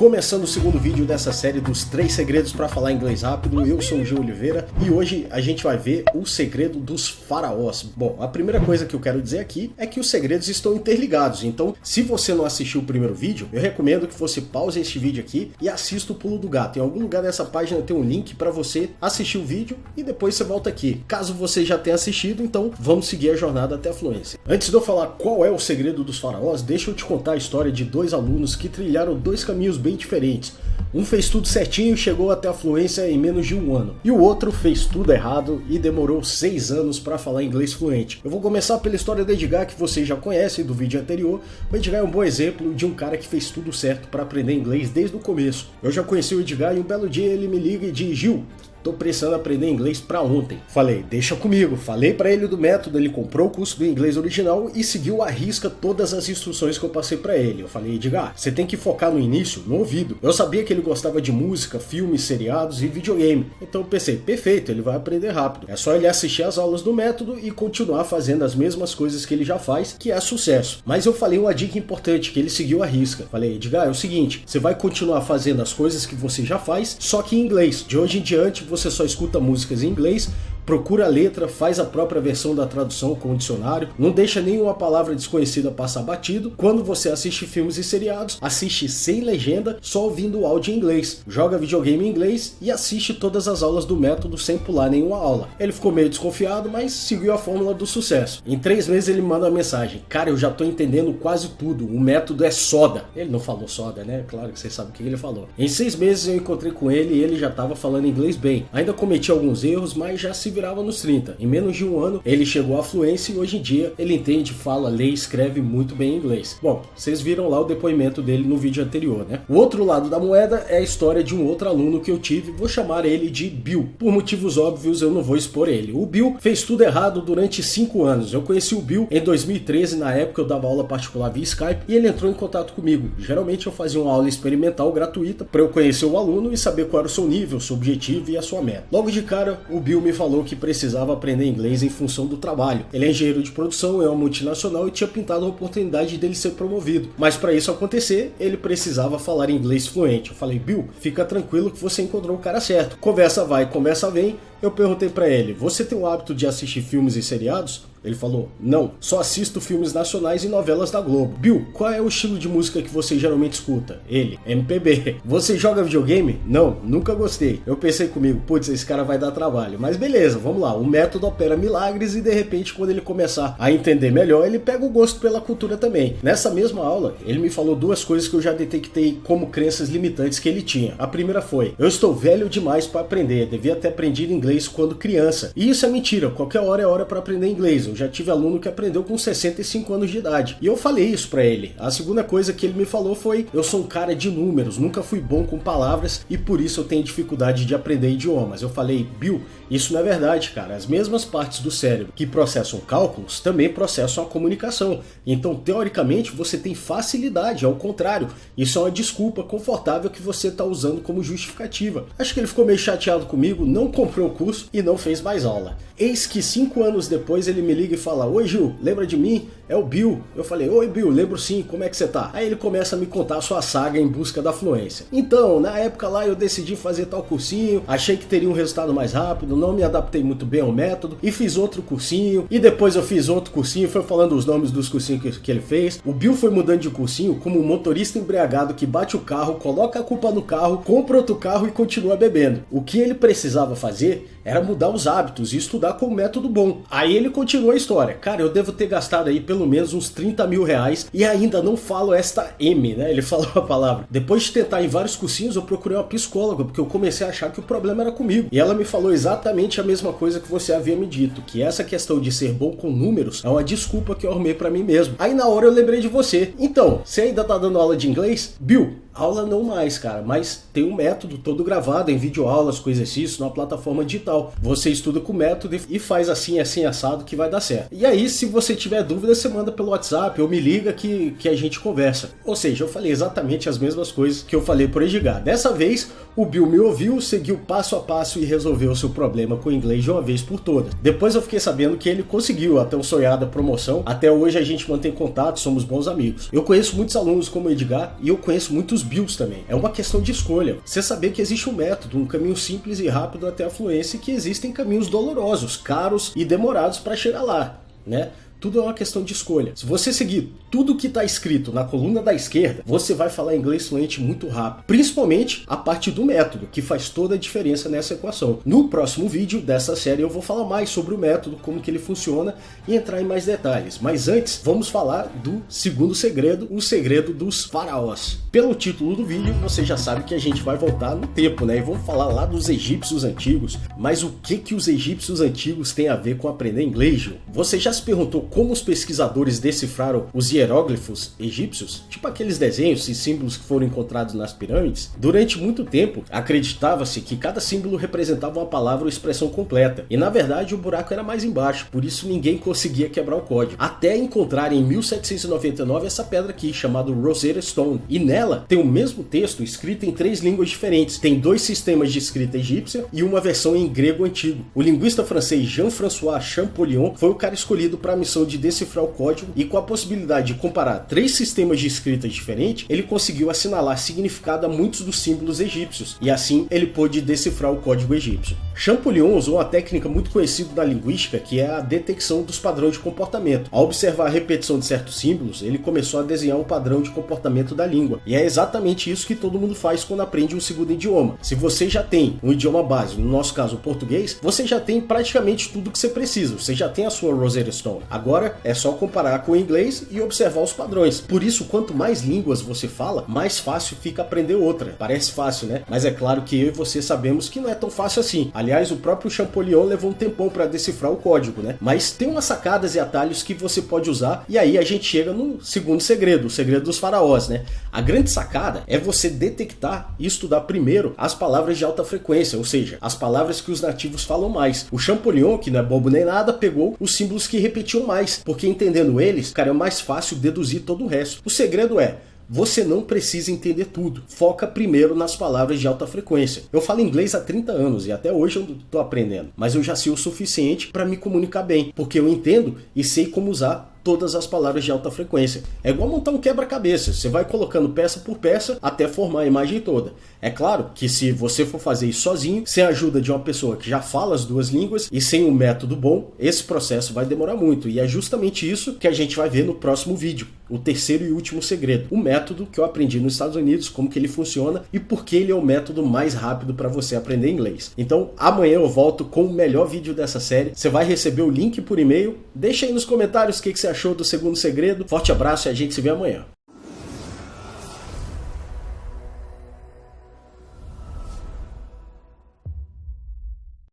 Começando o segundo vídeo dessa série dos 3 segredos para falar inglês rápido, eu sou o Gil Oliveira e hoje a gente vai ver o segredo dos faraós. Bom, a primeira coisa que eu quero dizer aqui é que os segredos estão interligados, então se você não assistiu o primeiro vídeo, eu recomendo que você pause este vídeo aqui e assista o Pulo do Gato. Em algum lugar dessa página tem um link para você assistir o vídeo e depois você volta aqui. Caso você já tenha assistido, então vamos seguir a jornada até a fluência. Antes de eu falar qual é o segredo dos faraós, deixa eu te contar a história de 2 alunos que trilharam 2 caminhos bem diferentes. Um fez tudo certinho e chegou até a fluência em menos de 1 ano. E o outro fez tudo errado e demorou 6 anos para falar inglês fluente. Eu vou começar pela história do Edgar, que vocês já conhecem do vídeo anterior. O Edgar é um bom exemplo de um cara que fez tudo certo para aprender inglês desde o começo. Eu já conheci o Edgar e um belo dia ele me liga e diz: Gil, tô precisando aprender inglês pra ontem. Falei, deixa comigo. Falei pra ele do método, ele comprou o curso do inglês original e seguiu à risca todas as instruções que eu passei pra ele. Eu falei, Edgar, você tem que focar no início, no ouvido. Eu sabia que ele gostava de música, filmes, seriados e videogame. Então eu pensei, perfeito, ele vai aprender rápido. É só ele assistir as aulas do método e continuar fazendo as mesmas coisas que ele já faz, que é sucesso. Mas eu falei uma dica importante, que ele seguiu à risca. Falei, Edgar, é o seguinte, você vai continuar fazendo as coisas que você já faz, só que em inglês. De hoje em diante, você só escuta músicas em inglês, procura a letra, faz a própria versão da tradução com o dicionário, não deixa nenhuma palavra desconhecida passar batido. Quando você assiste filmes e seriados, assiste sem legenda, só ouvindo o áudio em inglês. Joga videogame em inglês e assiste todas as aulas do método sem pular nenhuma aula. Ele ficou meio desconfiado, mas seguiu a fórmula do sucesso. Em 3 meses ele manda uma mensagem: cara, eu já tô entendendo quase tudo, o método é soda. Ele não falou soda, né? Claro que vocês sabem o que ele falou. Em 6 meses eu encontrei com ele e ele já estava falando inglês bem. Ainda cometi alguns erros, mas já se virava nos 30. Em menos de 1 ano, ele chegou à fluência e hoje em dia ele entende, fala, lê e escreve muito bem inglês. Bom, vocês viram lá o depoimento dele no vídeo anterior, né? O outro lado da moeda é a história de um outro aluno que eu tive, vou chamar ele de Bill. Por motivos óbvios, eu não vou expor ele. O Bill fez tudo errado durante 5 anos. Eu conheci o Bill em 2013, na época eu dava aula particular via Skype, e ele entrou em contato comigo. Geralmente eu fazia uma aula experimental gratuita para eu conhecer o aluno e saber qual era o seu nível, seu objetivo e a sua meta. Logo de cara, o Bill me falou que precisava aprender inglês em função do trabalho. Ele é engenheiro de produção, é uma multinacional e tinha pintado a oportunidade dele ser promovido. Mas para isso acontecer, ele precisava falar inglês fluente. Eu falei, Bill, fica tranquilo que você encontrou o cara certo. Conversa vai, conversa vem. Eu perguntei para ele, você tem o hábito de assistir filmes e seriados? Ele falou, não, só assisto filmes nacionais e novelas da Globo. Bill, qual é o estilo de música que você geralmente escuta? Ele, MPB. Você joga videogame? Não, nunca gostei. Eu pensei comigo, putz, esse cara vai dar trabalho. Mas beleza, vamos lá, o método opera milagres e de repente quando ele começar a entender melhor, ele pega o gosto pela cultura também. Nessa mesma aula, ele me falou 2 coisas que eu já detectei como crenças limitantes que ele tinha. A primeira foi, eu estou velho demais para aprender, devia ter aprendido inglês quando criança. E isso é mentira, qualquer hora é hora para aprender inglês. Eu já tive aluno que aprendeu com 65 anos de idade. E eu falei isso pra ele. A segunda coisa que ele me falou foi, eu sou um cara de números, nunca fui bom com palavras e por isso eu tenho dificuldade de aprender idiomas. Eu falei, Bill, isso não é verdade, cara. As mesmas partes do cérebro que processam cálculos também processam a comunicação. Então, teoricamente, você tem facilidade, ao contrário. Isso é uma desculpa confortável que você está usando como justificativa. Acho que ele ficou meio chateado comigo, não comprou o curso e não fez mais aula. Eis que 5 anos depois ele me liga e fala, oi Gil, lembra de mim? É o Bill. Eu falei, oi Bill, lembro sim, como é que você tá? Aí ele começa a me contar a sua saga em busca da fluência. Então, na época lá eu decidi fazer tal cursinho, achei que teria um resultado mais rápido, não me adaptei muito bem ao método e fiz outro cursinho, e depois eu fiz outro cursinho, foi falando os nomes dos cursinhos que ele fez. O Bill foi mudando de cursinho como um motorista embriagado que bate o carro, coloca a culpa no carro, compra outro carro e continua bebendo. O que ele precisava fazer era mudar os hábitos e estudar com um método bom. Aí ele continuou a história. Cara, eu devo ter gastado aí pelo menos uns 30 mil reais e ainda não falo esta M, né? Ele falou a palavra. Depois de tentar em vários cursinhos, eu procurei uma psicóloga, porque eu comecei a achar que o problema era comigo. E ela me falou exatamente a mesma coisa que você havia me dito, que essa questão de ser bom com números é uma desculpa que eu arrumei pra mim mesmo. Aí na hora eu lembrei de você. Então, você ainda tá dando aula de inglês? Bill, aula não mais, cara, mas tem um método todo gravado em videoaulas com exercícios numa plataforma digital. Você estuda com o método e faz assim, assim, assado que vai dar certo. E aí, se você tiver dúvida, você manda pelo WhatsApp ou me liga que a gente conversa. Ou seja, eu falei exatamente as mesmas coisas que eu falei pro Edgar. Dessa vez, o Bill me ouviu, seguiu passo a passo e resolveu o seu problema com o inglês de uma vez por todas. Depois eu fiquei sabendo que ele conseguiu a tão sonhada promoção. Até hoje a gente mantém contato, somos bons amigos. Eu conheço muitos alunos como o Edgar e eu conheço muitos dos BIOS também. É uma questão de escolha. Você saber que existe um método, um caminho simples e rápido até a fluência, e que existem caminhos dolorosos, caros e demorados para chegar lá, né? Tudo é uma questão de escolha. Se você seguir tudo que está escrito na coluna da esquerda, você vai falar inglês fluente muito rápido. Principalmente a parte do método, que faz toda a diferença nessa equação. No próximo vídeo dessa série eu vou falar mais sobre o método, como que ele funciona e entrar em mais detalhes. Mas antes, vamos falar do segundo segredo, o segredo dos faraós. Pelo título do vídeo, você já sabe que a gente vai voltar no tempo, né? E vamos falar lá dos egípcios antigos. Mas o que os egípcios antigos têm a ver com aprender inglês, Gil? Você já se perguntou como os pesquisadores decifraram os hieróglifos egípcios, tipo aqueles desenhos e símbolos que foram encontrados nas pirâmides? Durante muito tempo, acreditava-se que cada símbolo representava uma palavra ou expressão completa, e na verdade o buraco era mais embaixo, por isso ninguém conseguia quebrar o código. Até encontrar em 1799 essa pedra aqui, chamada Rosetta Stone, e nela tem o mesmo texto escrito em 3 línguas diferentes. Tem 2 sistemas de escrita egípcia e uma versão em grego antigo. O linguista francês Jean-François Champollion foi o cara escolhido para a missão de decifrar o código, e com a possibilidade de comparar 3 sistemas de escrita diferentes, ele conseguiu assinalar significado a muitos dos símbolos egípcios, e assim ele pôde decifrar o código egípcio. Champollion usou uma técnica muito conhecida da linguística, que é a detecção dos padrões de comportamento. Ao observar a repetição de certos símbolos, ele começou a desenhar um padrão de comportamento da língua, e é exatamente isso que todo mundo faz quando aprende um segundo idioma. Se você já tem um idioma base, no nosso caso o português, você já tem praticamente tudo que você precisa, você já tem a sua Rosetta Stone. Agora é só comparar com o inglês e observar os padrões. Por isso, quanto mais línguas você fala, mais fácil fica aprender outra. Parece fácil, né? Mas é claro que eu e você sabemos que não é tão fácil assim. Aliás, o próprio Champollion levou um tempão para decifrar o código, né? Mas tem umas sacadas e atalhos que você pode usar, e aí a gente chega no segundo segredo, o segredo dos faraós, né? A grande sacada é você detectar e estudar primeiro as palavras de alta frequência, ou seja, as palavras que os nativos falam mais. O Champollion, que não é bobo nem nada, pegou os símbolos que repetiam mais, porque entendendo eles, cara, é mais fácil deduzir todo o resto. O segredo é: você não precisa entender tudo. Foca primeiro nas palavras de alta frequência. Eu falo inglês há 30 anos e até hoje eu estou aprendendo, mas eu já sei o suficiente para me comunicar bem, porque eu entendo e sei como usar todas as palavras de alta frequência. É igual montar um quebra-cabeça, você vai colocando peça por peça até formar a imagem toda. É claro que se você for fazer isso sozinho, sem a ajuda de uma pessoa que já fala as 2 línguas e sem um método bom, esse processo vai demorar muito, e é justamente isso que a gente vai ver no próximo vídeo, o terceiro e último segredo, o método que eu aprendi nos Estados Unidos, como que ele funciona e por que ele é o método mais rápido para você aprender inglês. Então amanhã eu volto com o melhor vídeo dessa série, você vai receber o link por e-mail, deixa aí nos comentários o que você achou do segundo segredo. Forte abraço e a gente se vê amanhã.